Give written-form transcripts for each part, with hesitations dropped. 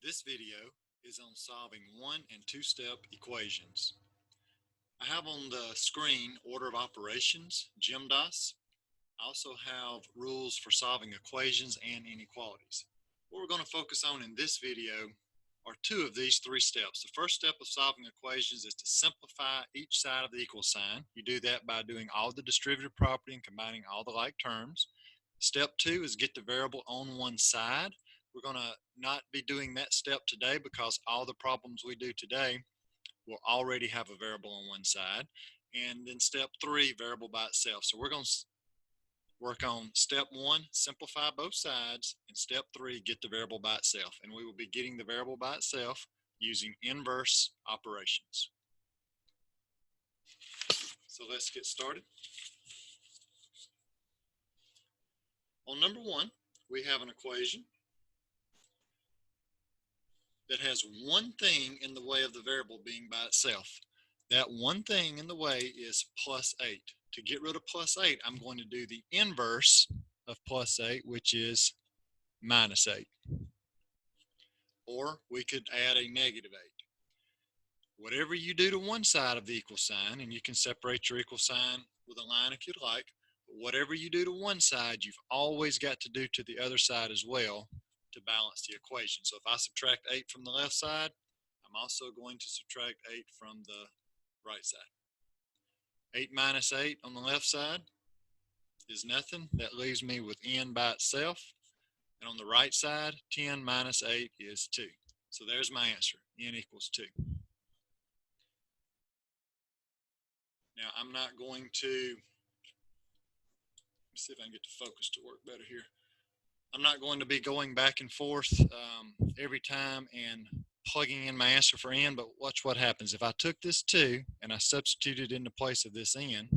This video is on solving one and two step equations. I have on the screen order of operations, GEMDAS. I also have rules for solving equations and inequalities. What we're going to focus on in this video are two of these three steps. The first step of solving equations is to simplify each side of the equal sign. You do that by doing all the distributive property and combining all the like terms. Step two is get the variable on one side. We're going to not be doing that step today because all the problems we do today will already have a variable on one side. And then step three, variable by itself. So we're going to work on step one, simplify both sides, and step three, get the variable by itself. And we will be getting the variable by itself using inverse operations. So let's get started. On number one, we have an equation that has one thing in the way of the variable being by itself. That one thing in the way is plus 8. To get rid of plus 8, I'm going to do the inverse of plus 8, which is minus 8. Or we could add a negative 8. Whatever you do to one side of the equal sign, and you can separate your equal sign with a line if you'd like, but whatever you do to one side, you've always got to do to the other side as well to balance the equation. So if I subtract 8 from the left side, I'm also going to subtract 8 from the right side. 8 minus 8 on the left side is nothing. That leaves me with n by itself. And on the right side, 10 minus 8 is 2. So there's my answer, n equals 2. Now I'm not going to, let me see if I can get the focus to work better here. I'm not going to be going back and forth every time and plugging in my answer for n, but watch what happens. If I took this 2 and I substituted in the place of this n,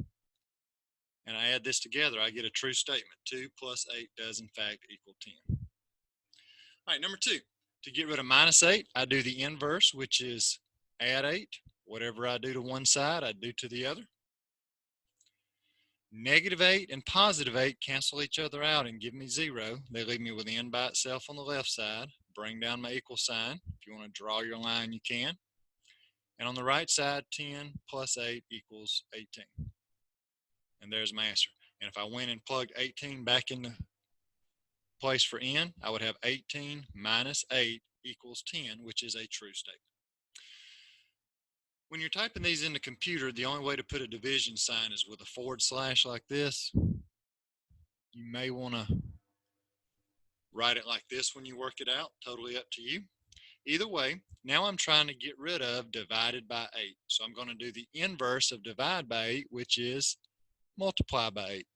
and I add this together, I get a true statement. 2 plus 8 does in fact equal 10. All right, number 2. To get rid of minus 8, I do the inverse, which is add 8. Whatever I do to one side, I do to the other. Negative 8 and positive 8 cancel each other out and give me 0. They leave me with n by itself on the left side. Bring down my equal sign. If you want to draw your line, you can. And on the right side, 10 plus 8 equals 18. And there's my answer. And if I went and plugged 18 back into place for n, I would have 18 minus 8 equals 10, which is a true statement. When you're typing these in the computer, the only way to put a division sign is with a forward slash like this. You may want to write it like this when you work it out, totally up to you. Either way, now I'm trying to get rid of divided by 8. So I'm going to do the inverse of divide by 8, which is multiply by 8.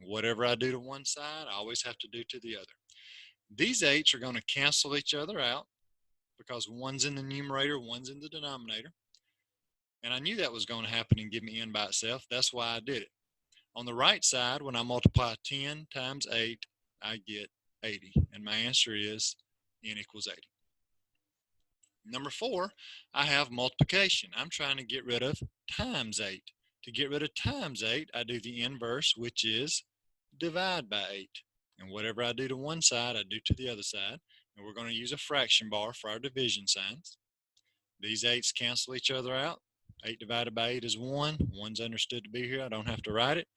Whatever I do to one side, I always have to do to the other. These 8's are going to cancel each other out because one's in the numerator, one's in the denominator. And I knew that was going to happen and give me n by itself. That's why I did it. On the right side, when I multiply 10 times 8, I get 80. And my answer is n equals 80. Number 4, I have multiplication. I'm trying to get rid of times 8. To get rid of times 8, I do the inverse, which is divide by 8. And whatever I do to one side, I do to the other side. And we're going to use a fraction bar for our division signs. These 8's cancel each other out. 8 divided by 8 is 1. 1's understood to be here. I don't have to write it.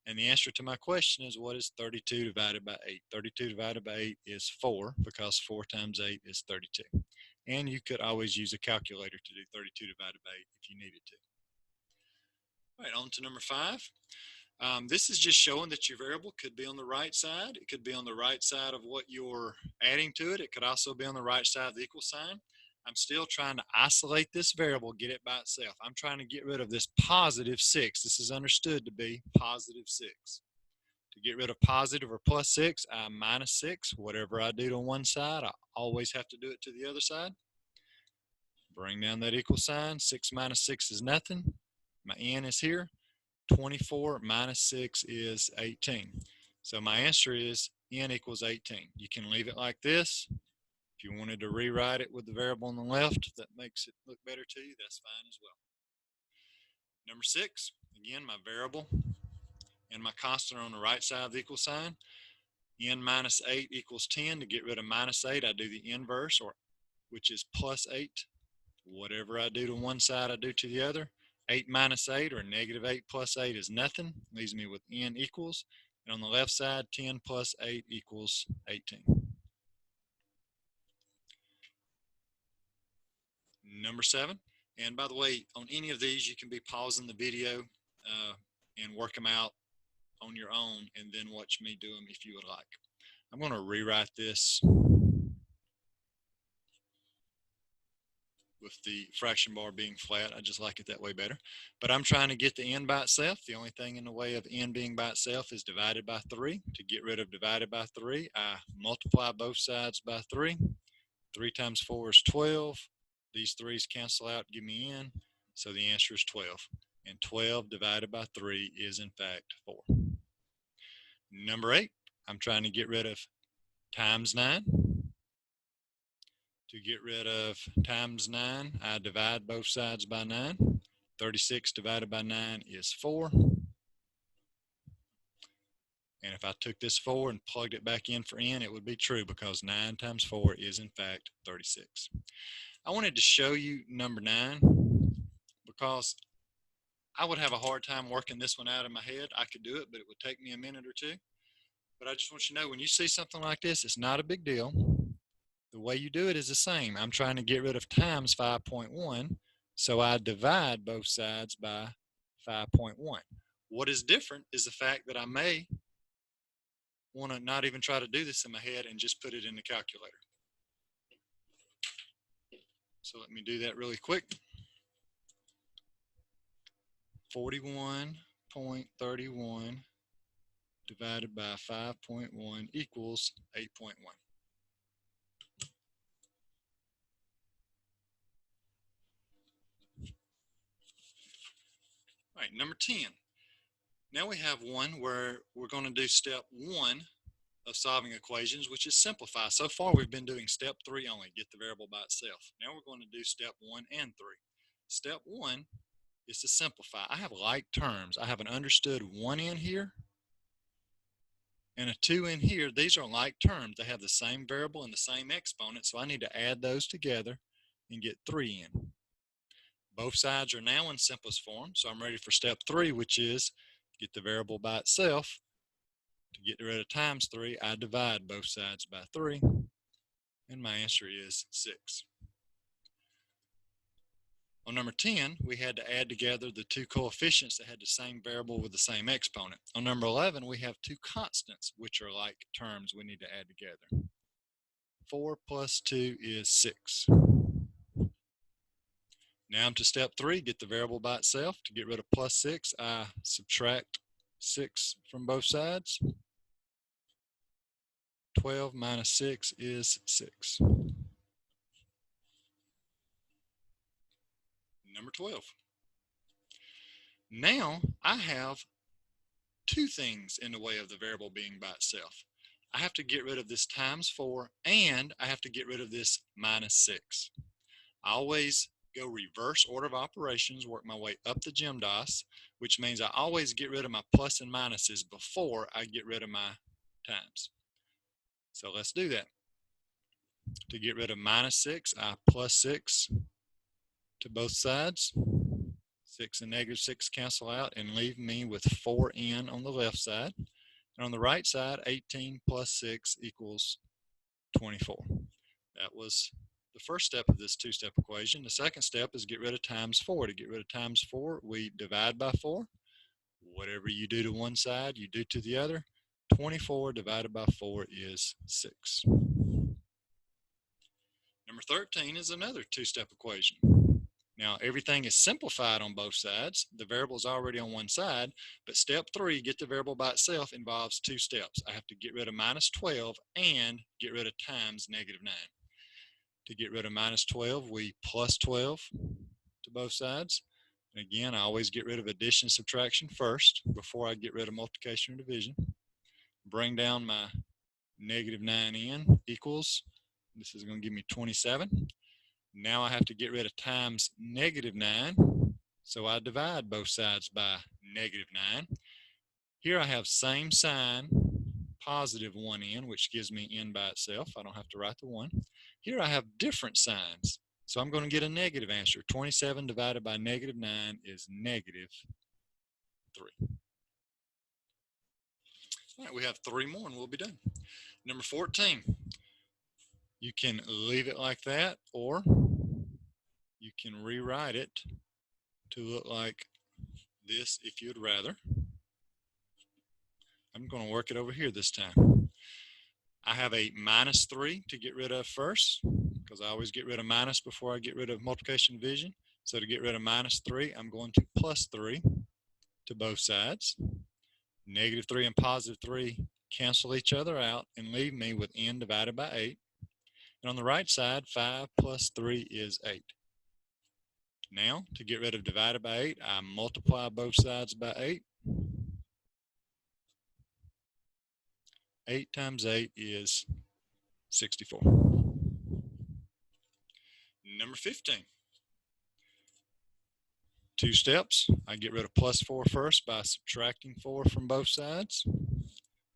And the answer to my question is, what is 32 divided by 8? 32 divided by 8 is 4, because 4 times 8 is 32. And you could always use a calculator to do 32 divided by 8 if you needed to. All right, on to number 5. This is just showing that your variable could be on the right side. It could be on the right side of what you're adding to it. It could also be on the right side of the equal sign. I'm still trying to isolate this variable, get it by itself. I'm trying to get rid of this positive 6. This is understood to be positive 6. To get rid of positive or plus 6, I minus 6. Whatever I do to one side, I always have to do it to the other side. Bring down that equal sign. 6 minus 6 is nothing. My n is here. 24 minus 6 is 18. So my answer is n equals 18. You can leave it like this. If you wanted to rewrite it with the variable on the left that makes it look better to you, that's fine as well. Number 6, again, my variable and my constant are on the right side of the equal sign. N minus 8 equals 10. To get rid of minus 8, I do the inverse, or which is plus 8. Whatever I do to one side, I do to the other. 8 minus 8, or negative 8 plus 8, is nothing. Leaves me with n equals. And on the left side, 10 plus 8 equals 18. Number 7. And by the way, on any of these, you can be pausing the video and work them out on your own, and then watch me do them if you would like. I'm going to rewrite this with the fraction bar being flat. I just like it that way better. But I'm trying to get the n by itself. The only thing in the way of n being by itself is divided by 3. To get rid of divided by 3, I multiply both sides by 3. 3 times 4 is 12. These 3's cancel out, give me n. So the answer is 12. And 12 divided by 3 is in fact 4. Number 8, I'm trying to get rid of times 9. To get rid of times 9, I divide both sides by 9. 36 divided by 9 is 4. And if I took this 4 and plugged it back in for n, it would be true, because 9 times 4 is in fact 36. I wanted to show you number 9 because I would have a hard time working this one out in my head. I could do it, but it would take me a minute or two. But I just want you to know, when you see something like this, it's not a big deal. The way you do it is the same. I'm trying to get rid of times 5.1, so I divide both sides by 5.1. What is different is the fact that I may want to not even try to do this in my head and just put it in the calculator. So let me do that really quick. 41.31 divided by 5.1 equals 8.1. All right, number 10. Now we have one where we're going to do step 1 of solving equations, which is simplify. So far we've been doing step 3 only, get the variable by itself. Now we're going to do step 1 and 3. Step 1 is to simplify. I have like terms. I have an understood 1 in here and a 2 in here. These are like terms. They have the same variable and the same exponent, so I need to add those together and get 3 in. Both sides are now in simplest form, so I'm ready for step 3, which is get the variable by itself. To get rid of times 3, I divide both sides by 3, and my answer is 6. On number 10, we had to add together the two coefficients that had the same variable with the same exponent. On number 11, we have two constants, which are like terms we need to add together. 4 plus 2 is 6. Now I'm to step 3, get the variable by itself. To get rid of plus 6, I subtract 6 from both sides. 12 minus 6 is 6. Number 12. Now I have two things in the way of the variable being by itself. I have to get rid of this times 4, and I have to get rid of this minus 6. I always go reverse order of operations, work my way up the GEMDAS, which means I always get rid of my plus and minuses before I get rid of my times. So let's do that. To get rid of minus 6, I plus 6 to both sides. 6 and negative 6 cancel out and leave me with 4n on the left side. And on the right side, 18 plus 6 equals 24. That was the first step of this two-step equation. The second step is get rid of times 4. To get rid of times 4, we divide by 4. Whatever you do to one side, you do to the other. 24 divided by 4 is 6. Number 13 is another two-step equation. Now, everything is simplified on both sides. The variable is already on one side, but step 3, get the variable by itself, involves two steps. I have to get rid of minus 12 and get rid of times negative 9. To get rid of minus 12, we plus 12 to both sides. And again, I always get rid of addition and subtraction first before I get rid of multiplication or division. Bring down my negative 9n equals, this is going to give me 27. Now I have to get rid of times negative 9, so I divide both sides by negative 9. Here I have same sign, positive 1n, which gives me n by itself. I don't have to write the 1. Here I have different signs. So I'm going to get a negative answer. 27 divided by negative 9 is negative 3. All right, we have 3 more and we'll be done. Number 14. You can leave it like that, or you can rewrite it to look like this if you'd rather. I'm going to work it over here this time. I have a minus 3 to get rid of first, because I always get rid of minus before I get rid of multiplication and division. So to get rid of minus 3, I'm going to plus 3 to both sides. Negative 3 and positive 3 cancel each other out and leave me with n divided by 8. And on the right side, 5 plus 3 is 8. Now, to get rid of divided by 8, I multiply both sides by 8. 8 times 8 is 64. Number 15. 2 steps. I get rid of plus 4 first by subtracting 4 from both sides.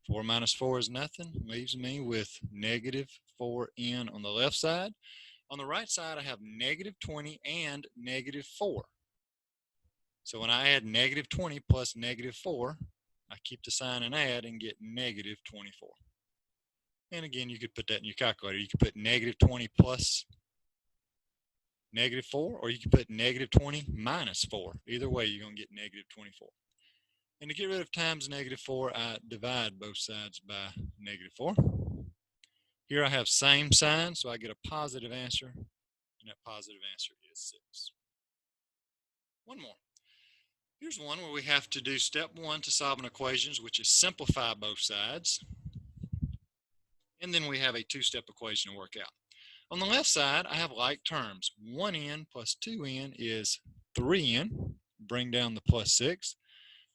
4 minus 4 is nothing. Leaves me with negative 4n on the left side. On the right side, I have negative 20 and negative 4. So when I add negative 20 plus negative 4, I keep the sign and add and get negative 24. And again, you could put that in your calculator. You could put negative 20 plus negative 4, or you can put negative 20 minus 4. Either way, you're going to get negative 24. And to get rid of times negative 4, I divide both sides by negative 4. Here I have same sign, so I get a positive answer, and that positive answer is 6. One more. Here's one where we have to do step 1 to solve an equation, which is simplify both sides. And then we have a 2-step equation to work out. On the left side, I have like terms. 1n plus 2n is 3n. Bring down the plus 6.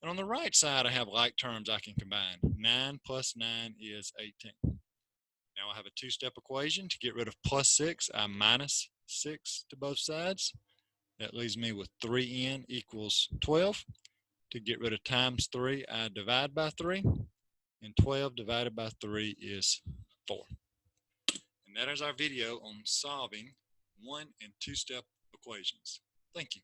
And on the right side, I have like terms I can combine. 9 plus 9 is 18. Now I have a 2-step equation. To get rid of plus 6, I minus 6 to both sides. That leaves me with 3n equals 12. To get rid of times 3, I divide by 3. And 12 divided by 3 is 4. And that is our video on solving 1- and 2-step equations. Thank you.